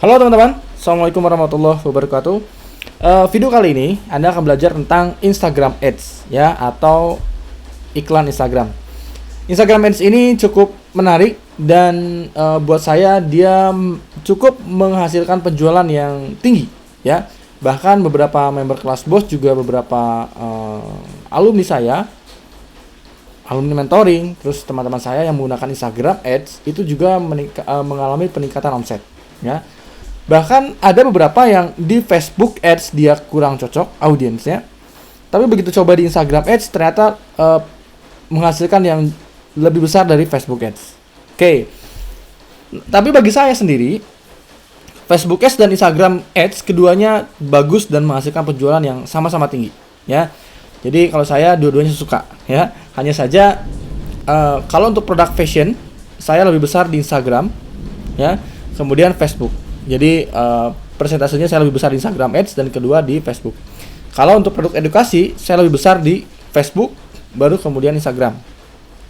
Halo teman-teman, Assalamualaikum warahmatullahi wabarakatuh. Video kali ini Anda akan belajar tentang Instagram Ads ya, atau iklan Instagram. Instagram Ads ini cukup menarik dan buat saya dia cukup menghasilkan penjualan yang tinggi ya. Bahkan beberapa member kelas bos juga beberapa alumni saya, alumni mentoring, terus teman-teman saya yang menggunakan Instagram Ads itu juga mengalami peningkatan omset ya. Bahkan ada beberapa yang di Facebook Ads dia kurang cocok audiensnya, tapi begitu coba di Instagram Ads ternyata menghasilkan yang lebih besar dari Facebook Ads. Oke. Tapi bagi saya sendiri, Facebook Ads dan Instagram Ads keduanya bagus dan menghasilkan penjualan yang sama-sama tinggi ya. Jadi kalau saya dua-duanya suka ya. Hanya saja kalau untuk produk fashion saya lebih besar di Instagram ya, kemudian Facebook. Jadi persentasenya saya lebih besar di Instagram Ads dan kedua di Facebook. Kalau untuk produk edukasi saya lebih besar di Facebook, baru kemudian Instagram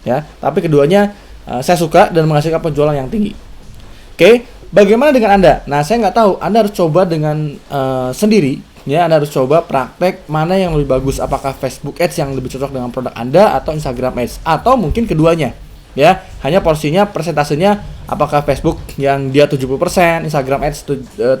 ya. Tapi keduanya saya suka dan menghasilkan penjualan yang tinggi. Oke, bagaimana dengan Anda? Nah, saya nggak tahu. Anda harus coba dengan sendiri ya. Anda harus coba praktek mana yang lebih bagus. Apakah Facebook Ads yang lebih cocok dengan produk Anda atau Instagram Ads, atau mungkin keduanya ya. Hanya porsinya, persentasenya, apakah Facebook yang dia 70%, Instagram Ads 30%,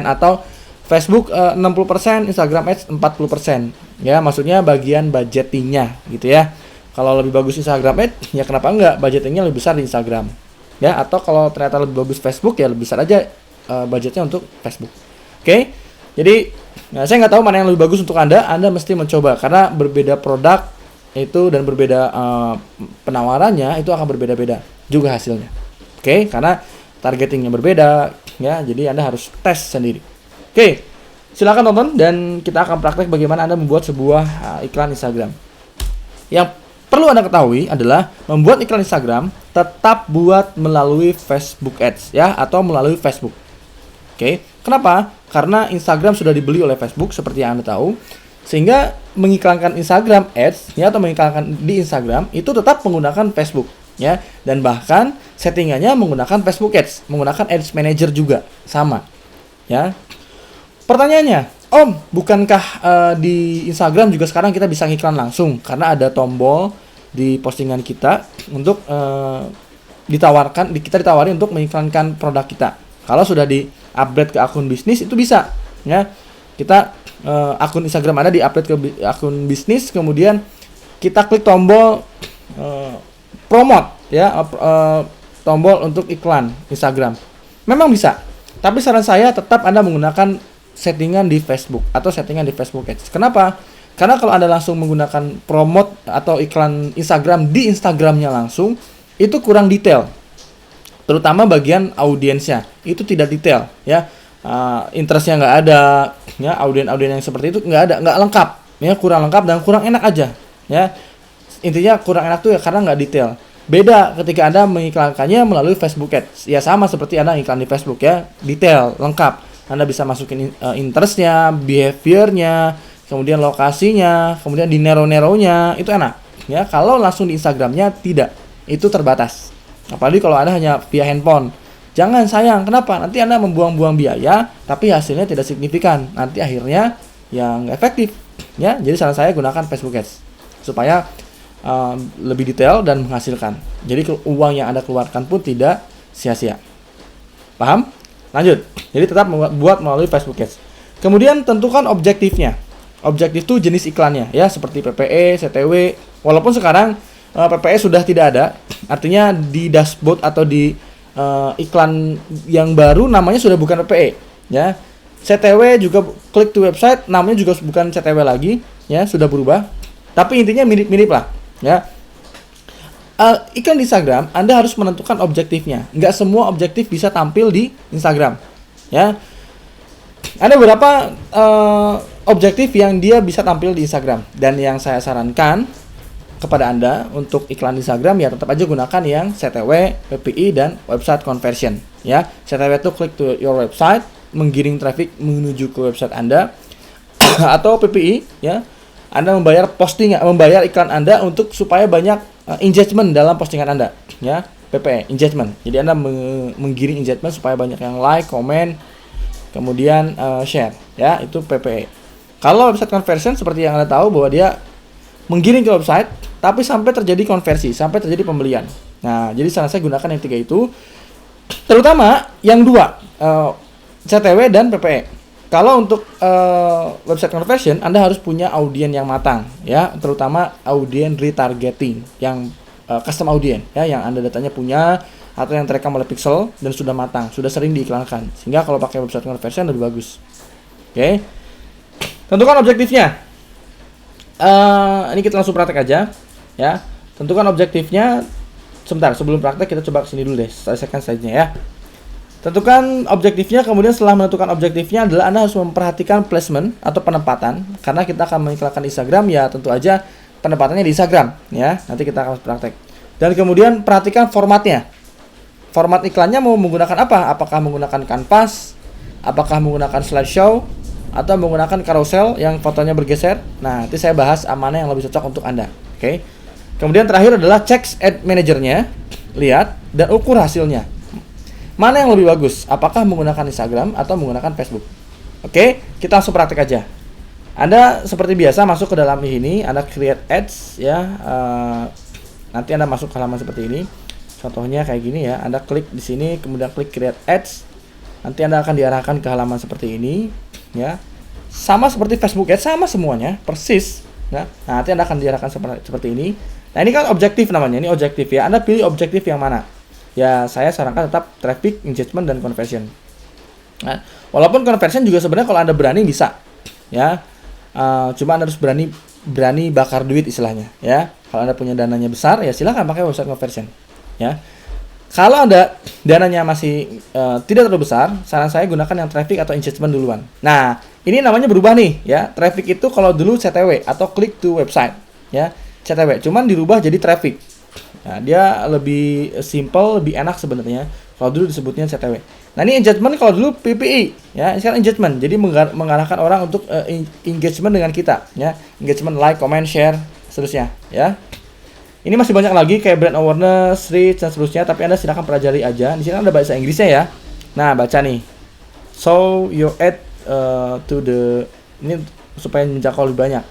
atau Facebook 60%, Instagram Ads 40% ya. Maksudnya bagian budgetingnya gitu ya. Kalau lebih bagus Instagram Ads, ya kenapa enggak budgetingnya lebih besar di Instagram ya. Atau kalau ternyata lebih bagus Facebook, ya lebih besar aja budgetnya untuk Facebook. Oke. Jadi saya nggak tahu mana yang lebih bagus untuk Anda. Anda mesti mencoba, karena berbeda produk itu dan berbeda penawarannya itu akan berbeda-beda juga hasilnya. Oke, karena targetingnya berbeda ya, jadi Anda harus tes sendiri. Oke, silakan tonton dan kita akan praktek bagaimana Anda membuat sebuah iklan Instagram. Yang perlu Anda ketahui adalah membuat iklan Instagram tetap buat melalui Facebook Ads ya, atau melalui Facebook. Oke, kenapa? Karena Instagram sudah dibeli oleh Facebook seperti yang Anda tahu. Sehingga mengiklankan Instagram Ads ya, atau mengiklankan di Instagram itu tetap menggunakan Facebook ya, dan bahkan settingannya menggunakan Facebook Ads, menggunakan Ads Manager juga sama ya. Pertanyaannya, Om, bukankah di Instagram juga sekarang kita bisa ngiklan langsung karena ada tombol di postingan kita untuk kita ditawarin untuk mengiklankan produk kita. Kalau sudah di-upgrade ke akun bisnis itu bisa ya. Kita akun Instagram Anda di-update ke akun bisnis, kemudian kita klik tombol promote ya, tombol untuk iklan Instagram. Memang bisa, tapi saran saya tetap Anda menggunakan settingan di Facebook atau settingan di Facebook Ads. Kenapa? Karena kalau Anda langsung menggunakan promote atau iklan Instagram di Instagramnya langsung, itu kurang detail. Terutama bagian audiensnya, itu tidak detail ya. Interestnya nggak ada ya, audien yang seperti itu nggak ada, nggak lengkap ya, kurang lengkap dan kurang enak aja ya. Intinya kurang enak tuh ya karena nggak detail. Beda ketika Anda mengiklankannya melalui Facebook Ads, ya sama seperti Anda iklan di Facebook ya, detail, lengkap. Anda bisa masukin interestnya, behaviornya, kemudian lokasinya, kemudian di narrow-nya, itu enak ya. Kalau langsung di Instagramnya tidak, itu terbatas. Apalagi kalau Anda hanya via handphone. Jangan, sayang. Kenapa? Nanti Anda membuang-buang biaya, tapi hasilnya tidak signifikan. Nanti akhirnya yang efektif. Ya, jadi saran saya gunakan Facebook Ads supaya lebih detail dan menghasilkan. Jadi uang yang Anda keluarkan pun tidak sia-sia. Paham? Lanjut. Jadi tetap buat melalui Facebook Ads. Kemudian tentukan objektifnya. Objektif itu jenis iklannya, ya, seperti PPE, CTW. Walaupun sekarang PPE sudah tidak ada, artinya di dashboard atau di iklan yang baru namanya sudah bukan PPE ya. CTW juga klik to website namanya juga bukan CTW lagi ya, sudah berubah. Tapi intinya mirip-mirip lah ya. Iklan di Instagram Anda harus menentukan objektifnya. Nggak semua objektif bisa tampil di Instagram ya. Ada beberapa objektif yang dia bisa tampil di Instagram, dan yang saya sarankan kepada Anda untuk iklan Instagram ya tetap aja gunakan yang CTW, PPI, dan website conversion ya. CTW itu click to your website, menggiring traffic menuju ke website Anda. Atau PPI ya, Anda membayar iklan Anda untuk supaya banyak engagement dalam postingan Anda ya. PPE, engagement. Jadi Anda menggiring engagement supaya banyak yang like, komen, kemudian share, ya, itu PPE. Kalau website conversion seperti yang Anda tahu bahwa dia menggiring ke website, tapi sampai terjadi konversi, sampai terjadi pembelian. Nah, jadi saran saya gunakan yang 3 itu, terutama yang 2, CTW dan PPE. Kalau untuk website conversion, Anda harus punya audien yang matang, ya, terutama audien retargeting, yang custom audien, ya, yang Anda datanya punya atau yang terekam oleh Pixel dan sudah matang, sudah sering diiklankan, sehingga kalau pakai website conversion lebih bagus. Oke, tentukan objektifnya. Ini kita langsung praktek aja, ya. Tentukan objektifnya. Sebentar, sebelum praktek kita coba kesini dulu deh, selesaikan slide-nya ya. Tentukan objektifnya, kemudian setelah menentukan objektifnya adalah Anda harus memperhatikan placement atau penempatan, karena kita akan mengiklankan Instagram, ya tentu aja penempatannya di Instagram, ya. Nanti kita akan praktek. Dan kemudian perhatikan formatnya. Format iklannya mau menggunakan apa? Apakah menggunakan kanvas? Apakah menggunakan slideshow? Atau menggunakan carousel yang fotonya bergeser? Nah, nanti saya bahas mana yang lebih cocok untuk Anda. Oke. Kemudian terakhir adalah cek ad manajernya, lihat dan ukur hasilnya. Mana yang lebih bagus? Apakah menggunakan Instagram atau menggunakan Facebook? Oke, kita langsung praktek aja. Anda seperti biasa masuk ke dalam ini, Anda create ads, ya. Nanti Anda masuk ke halaman seperti ini. Contohnya kayak gini ya. Anda klik di sini, kemudian klik create ads. Nanti Anda akan diarahkan ke halaman seperti ini, ya. Sama seperti Facebook Ads, sama semuanya, persis. Ya. Nah, nanti Anda akan diarahkan seperti ini. Nah, ini kan objektif namanya, ini objektif ya. Anda pilih objektif yang mana? Ya, saya sarankan tetap traffic, engagement, dan conversion. Nah, walaupun conversion juga sebenarnya kalau Anda berani bisa, ya. Cuma Anda harus berani bakar duit istilahnya, ya. Kalau Anda punya dananya besar, ya silakan pakai website conversion, ya. Kalau Anda dananya masih tidak terlalu besar, saran saya gunakan yang traffic atau engagement duluan. Nah, ini namanya berubah nih, ya. Traffic itu kalau dulu CTW atau click to website, ya. CTW, cuman dirubah jadi traffic. Nah, dia lebih simple, lebih enak sebenarnya. Kalau dulu disebutnya CTW. Nah, ini engagement kalau dulu PPI, ya. Sekarang engagement, jadi mengarahkan orang untuk engagement dengan kita, ya. Engagement, like, comment, share, seterusnya, ya. Ini masih banyak lagi kayak brand awareness, reach, dan seterusnya. Tapi Anda silakan pelajari aja. Di sini ada bahasa Inggrisnya ya. Nah, baca nih. So your ad to the, ini supaya menjangkau lebih banyak.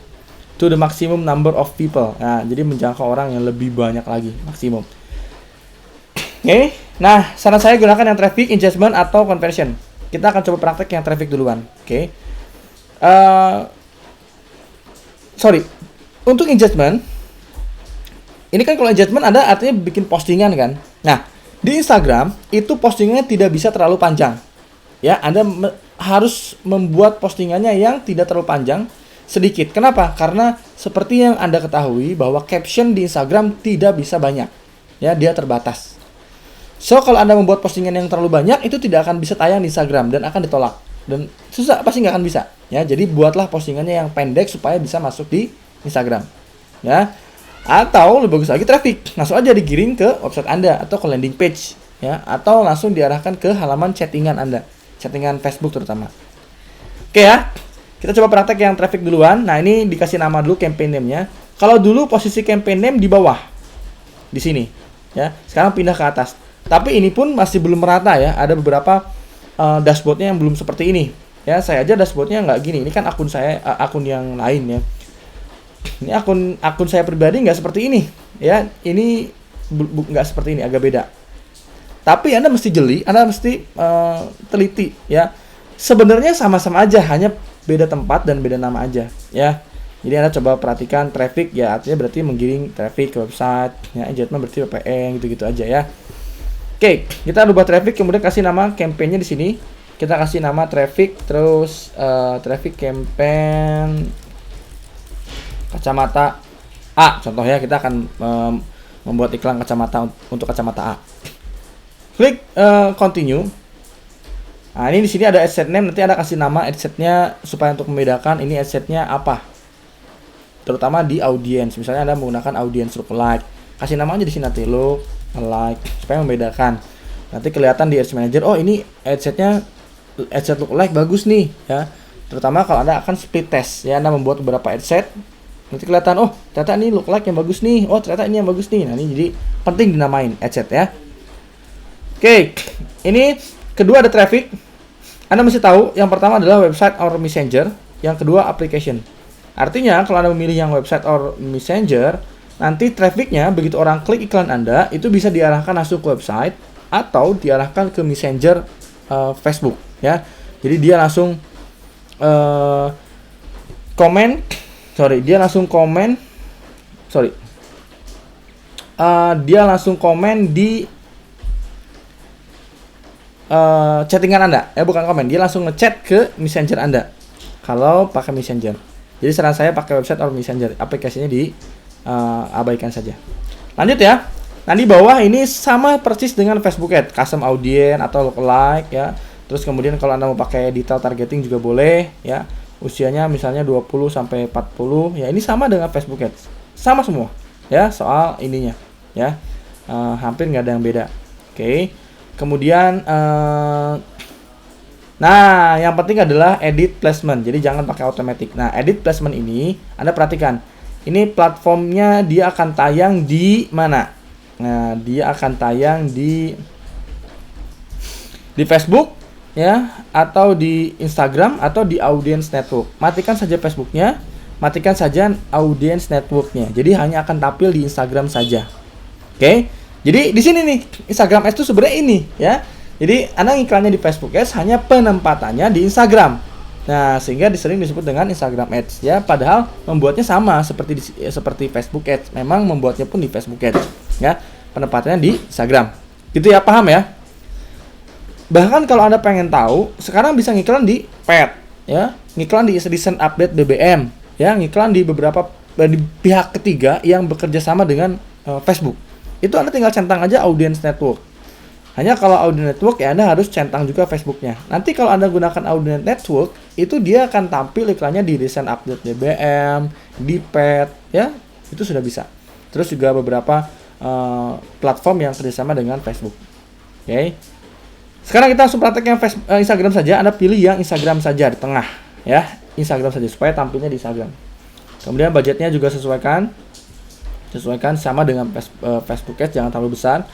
To the maximum number of people. Nah, jadi menjangkau orang yang lebih banyak lagi, maksimum. Oke. Nah, saran saya gunakan yang traffic, engagement, atau conversion. Kita akan coba praktek yang traffic duluan. Oke. Untuk engagement, ini kan kalau engagement Anda artinya bikin postingan kan. Nah, di Instagram itu postingannya tidak bisa terlalu panjang. Ya, Anda harus membuat postingannya yang tidak terlalu panjang, sedikit. Kenapa? Karena seperti yang Anda ketahui bahwa caption di Instagram tidak bisa banyak. Ya, dia terbatas. So, kalau Anda membuat postingan yang terlalu banyak, itu tidak akan bisa tayang di Instagram dan akan ditolak. Dan susah, pasti nggak akan bisa. Ya, jadi buatlah postingannya yang pendek supaya bisa masuk di Instagram. Ya. Atau lebih bagus lagi traffic, langsung aja digiring ke website Anda atau ke landing page, ya, atau langsung diarahkan ke halaman chattingan Anda, chattingan Facebook terutama. Oke ya, kita coba praktek yang traffic duluan. Nah, ini dikasih nama dulu campaign name-nya. Kalau dulu posisi campaign name di bawah, di sini, ya. Sekarang pindah ke atas. Tapi ini pun masih belum merata ya. Ada beberapa dashboardnya yang belum seperti ini. Ya, saya aja dashboardnya nggak gini. Ini kan akun saya, akun yang lain ya. Ini akun saya pribadi nggak seperti ini, ya. Ini nggak seperti ini, agak beda. Tapi Anda mesti jeli, Anda mesti teliti, ya. Sebenarnya sama-sama aja, hanya beda tempat dan beda nama aja, ya. Jadi Anda coba perhatikan traffic, ya artinya berarti menggiring traffic ke website, ya. Engagement berarti PPN, gitu-gitu aja ya. Oke, kita rubah traffic, kemudian kasih nama campaign-nya di sini. Kita kasih nama traffic, terus traffic campaign kacamata A. Contohnya kita akan membuat iklan kacamata untuk kacamata A. Klik continue. Nah, ini di sini ada adset name, nanti Anda kasih nama adsetnya supaya untuk membedakan ini adsetnya apa. Terutama di audience. Misalnya Anda menggunakan audience lookalike. Kasih nama aja di sini nanti lookalike supaya membedakan. Nanti kelihatan di Ads Manager, oh ini adsetnya adset lookalike bagus nih, ya. Terutama kalau Anda akan split test, ya. Anda membuat beberapa adset. Nanti kelihatan, oh ternyata ini lookalike yang bagus nih, oh ternyata ini yang bagus nih. Nah, ini jadi penting dinamain adset ya. Oke, ini kedua ada traffic. Anda mesti tahu, yang pertama adalah website or messenger, yang kedua application. Artinya kalau Anda memilih yang website or messenger, nanti trafficnya begitu orang klik iklan Anda, itu bisa diarahkan langsung ke website atau diarahkan ke messenger Facebook, ya. Jadi dia langsung dia langsung komen di chattingan Anda, bukan komen, dia langsung ngechat ke messenger Anda kalau pakai messenger. Jadi saran saya pakai website atau messenger, aplikasinya di abaikan saja. Lanjut ya. Nah di bawah ini sama persis dengan Facebook Ads, custom audience atau lookalike ya. Terus kemudian kalau Anda mau pakai detail targeting juga boleh ya. Usianya misalnya 20 sampai 40 ya, ini sama dengan Facebook Ads. Sama semua ya soal ininya ya. Hampir nggak ada yang beda. Oke. Kemudian nah yang penting adalah edit placement. Jadi jangan pakai automatic. Nah edit placement ini Anda perhatikan, ini platformnya dia akan tayang di mana. Nah dia akan tayang di Facebook ya, atau di Instagram atau di audience network. Matikan saja Facebooknya, matikan saja audience networknya. Jadi hanya akan tampil di Instagram saja. Oke. Jadi di sini nih Instagram Ads itu sebenarnya ini ya. Jadi Anda iklannya di Facebook Ads, hanya penempatannya di Instagram. Nah, sehingga sering disebut dengan Instagram Ads ya, padahal membuatnya sama seperti Facebook Ads. Memang membuatnya pun di Facebook Ads ya. Penempatannya di Instagram. Gitu ya, paham ya? Bahkan kalau Anda pengen tahu, sekarang bisa ngiklan di Pet ya, ngiklan di Recent Update BBM ya, ngiklan di beberapa di pihak ketiga yang bekerja sama dengan Facebook. Itu Anda tinggal centang aja audience network. Hanya kalau audience network ya Anda harus centang juga Facebooknya. Nanti kalau Anda gunakan audience network, itu dia akan tampil iklannya di Recent Update BBM, di Pet ya, itu sudah bisa. Terus juga beberapa platform yang kerjasama dengan Facebook. Oke. Sekarang kita langsung praktek yang Instagram saja. Anda pilih yang Instagram saja di tengah ya, Instagram saja supaya tampilnya di Instagram. Kemudian budgetnya juga sesuaikan sama dengan Facebook Ads, jangan terlalu besar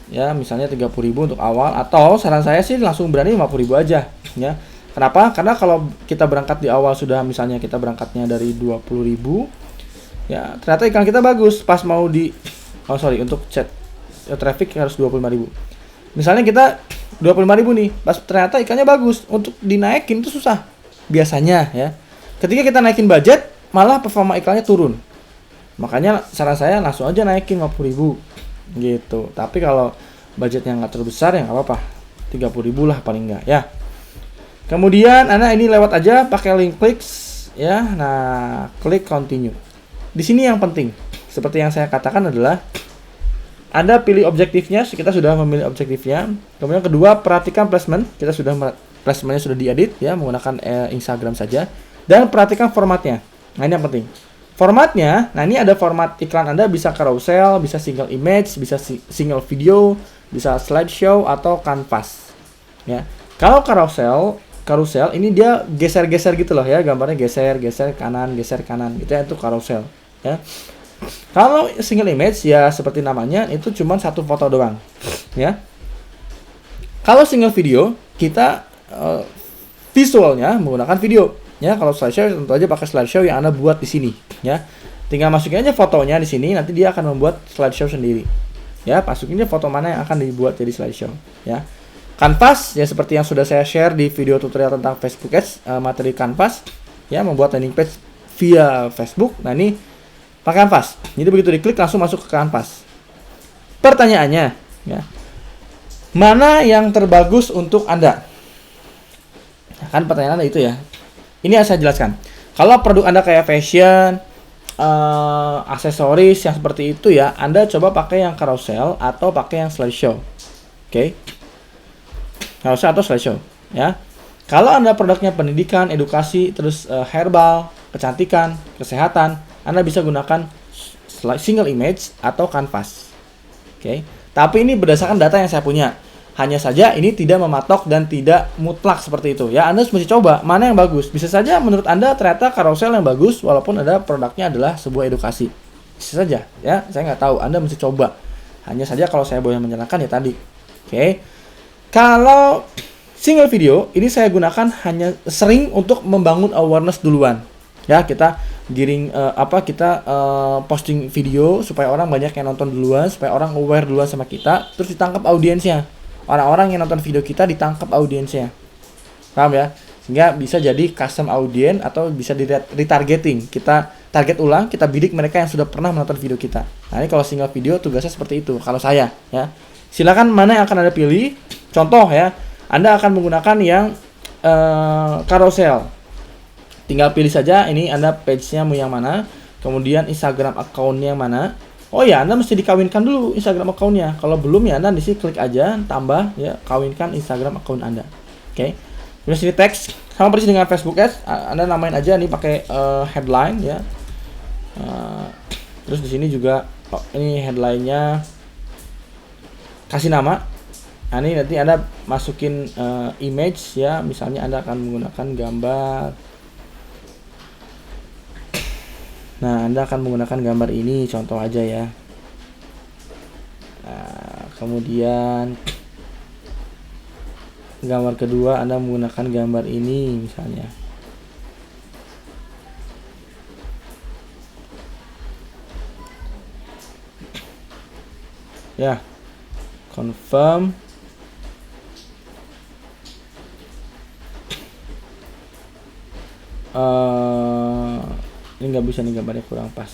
ya, misalnya 30.000 untuk awal, atau saran saya sih langsung berani 50.000 aja ya. Kenapa? Karena kalau kita berangkat di awal sudah, misalnya kita berangkatnya dari 20.000 ya, ternyata iklan kita bagus, pas mau untuk chat traffic harus 25.000. Misalnya kita 25.000 nih, pas ternyata ikannya bagus, untuk dinaikin itu susah biasanya ya. Ketika kita naikin budget, malah performa iklannya turun. Makanya saran saya langsung aja naikin 50.000 gitu. Tapi kalau budgetnya nggak terlalu besar ya nggak apa-apa, 30.000 lah paling nggak ya. Kemudian Anda ini lewat aja pakai link clicks ya. Nah, klik continue. Di sini yang penting, seperti yang saya katakan adalah Anda pilih objektifnya, kita sudah memilih objektifnya. Kemudian kedua, perhatikan placement, placementnya sudah diedit ya menggunakan Instagram saja. Dan perhatikan formatnya. Nah ini yang penting. Formatnya, nah ini ada format iklan Anda, bisa carousel, bisa single image, bisa single video, bisa slideshow atau canvas. Ya. Kalau carousel ini dia geser-geser gitu loh ya, gambarnya geser kanan gitu ya, itu carousel ya. Kalau single image ya seperti namanya, itu cuma satu foto doang ya. Kalau single video, kita visualnya menggunakan video ya. Kalau slideshow tentu aja pakai slideshow yang Anda buat di sini ya. Tinggal masukin aja fotonya di sini, nanti dia akan membuat slideshow sendiri ya. Masukin aja foto mana yang akan dibuat jadi slideshow ya. Canvas ya, seperti yang sudah saya share di video tutorial tentang Facebook Ads, materi Canvas ya, membuat landing page via Facebook. Nah ini pakai Canvas. Jadi begitu diklik langsung masuk ke Canvas. Pertanyaannya ya, mana yang terbagus untuk Anda? Nah, kan pertanyaan Anda itu ya. Ini yang saya jelaskan. Kalau produk Anda kayak fashion, aksesoris yang seperti itu ya, Anda coba pakai yang carousel atau pakai yang slideshow. Oke. Carousel atau slideshow ya. Kalau Anda produknya pendidikan, edukasi, terus herbal, kecantikan, kesehatan, Anda bisa gunakan single image atau canvas. Oke. Tapi ini berdasarkan data yang saya punya. Hanya saja ini tidak mematok dan tidak mutlak seperti itu. Ya, Anda mesti coba mana yang bagus. Bisa saja menurut Anda ternyata carousel yang bagus walaupun ada produknya adalah sebuah edukasi. Bisa saja ya, saya nggak tahu. Anda mesti coba. Hanya saja kalau saya boleh menyarankan ya tadi, Oke. Kalau single video ini saya gunakan hanya sering untuk membangun awareness duluan. Ya, kita posting video supaya orang banyak yang nonton duluan, supaya orang aware duluan sama kita, terus ditangkap audiensnya. Orang-orang yang nonton video kita ditangkap audiensnya. Paham ya? Sehingga bisa jadi custom audience atau bisa di retargeting. Kita target ulang, kita bidik mereka yang sudah pernah menonton video kita. Nah, ini kalau single video tugasnya seperti itu kalau saya, ya. Silakan mana yang akan Anda pilih. Contoh ya, Anda akan menggunakan yang carousel. Tinggal pilih saja ini Anda page-nya mau yang mana, kemudian Instagram account-nya yang mana. Oh ya, Anda mesti dikawinkan dulu Instagram account-nya. Kalau belum ya Anda di sini klik aja tambah ya, kawinkan Instagram account Anda. Oke. Terus ini teks sama persis dengan Facebook Ads, Anda namain aja nih pakai headline ya. Terus di sini juga ini headline-nya kasih nama. Nah, ini nanti Anda masukin image ya, misalnya Anda akan menggunakan gambar. Nah, Anda akan menggunakan gambar ini contoh aja ya. Nah, kemudian gambar kedua Anda menggunakan gambar ini misalnya. Ya, confirm. Ini nggak bisa nih, gambarnya kurang pas.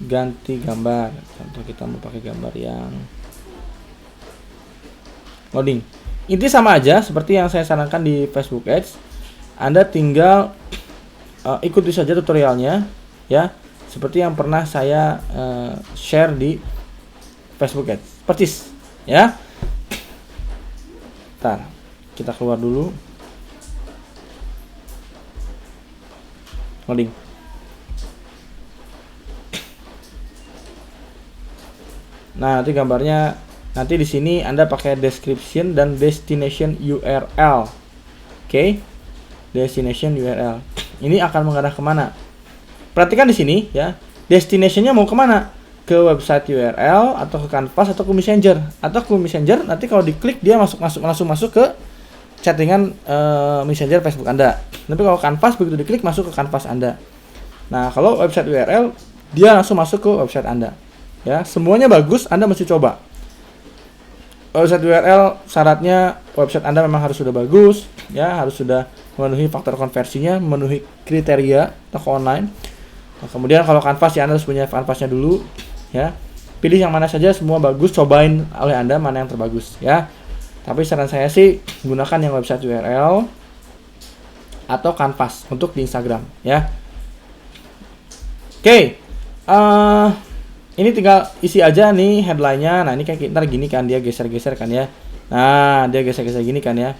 Ganti gambar. Contoh kita mau pakai gambar yang loading. Inti sama aja seperti yang saya sarankan di Facebook Ads. Anda tinggal ikuti saja tutorialnya ya, seperti yang pernah saya share di Facebook Ads. Persis ya. Ntar kita keluar dulu. Loading. Nah, nanti gambarnya nanti di sini Anda pakai description dan destination URL. Oke. Destination URL. Ini akan mengarah kemana? Perhatikan di sini ya. Destinationnya mau kemana? Ke website URL atau ke Canvas atau ke Messenger. Atau ke Messenger nanti kalau diklik dia langsung masuk ke chattingan Messenger Facebook Anda. Tapi kalau Canvas begitu diklik masuk ke Canvas Anda. Nah, kalau website URL dia langsung masuk ke website Anda. Ya, semuanya bagus, Anda mesti coba. Website URL syaratnya website Anda memang harus sudah bagus, ya, harus sudah memenuhi faktor konversinya, memenuhi kriteria toko online. Nah, kemudian kalau Canvas ya Anda harus punya Canvasnya dulu, ya. Pilih yang mana saja, semua bagus, cobain oleh Anda mana yang terbagus, ya. Tapi saran saya sih gunakan yang website URL atau Canvas untuk di Instagram, ya. Oke. Ini tinggal isi aja nih headline-nya. Nah, ini kayak kita gini kan, dia geser-geser kan ya. Nah, dia geser-geser gini kan ya.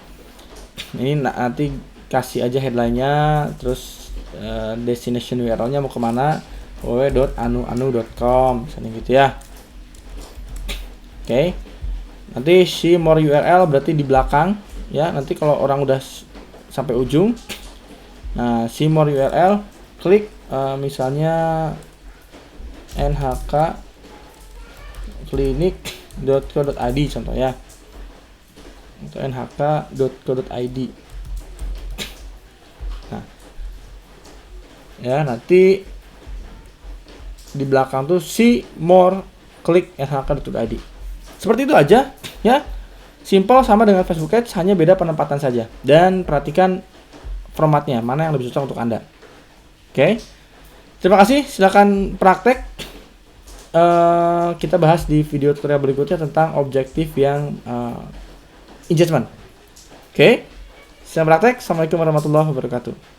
Ini nanti kasih aja headline-nya, terus destination URL-nya mau kemana, www.anu.com misalnya gitu ya. Oke. Nanti see more URL berarti di belakang ya. Nanti kalau orang udah sampai ujung, nah see more URL, klik misalnya nhkclinic.co.id contoh ya, atau nhk.co.id. Nah, ya nanti di belakang tuh see more, klik nhk.co.id. Seperti itu aja ya, simple sama dengan Facebook Ads, hanya beda penempatan saja. Dan perhatikan formatnya, mana yang lebih cocok untuk Anda. Oke. Terima kasih, silakan praktek. Kita bahas di video tutorial berikutnya tentang objektif yang engagement. Oke. Selamat praktek. Assalamualaikum warahmatullahi wabarakatuh.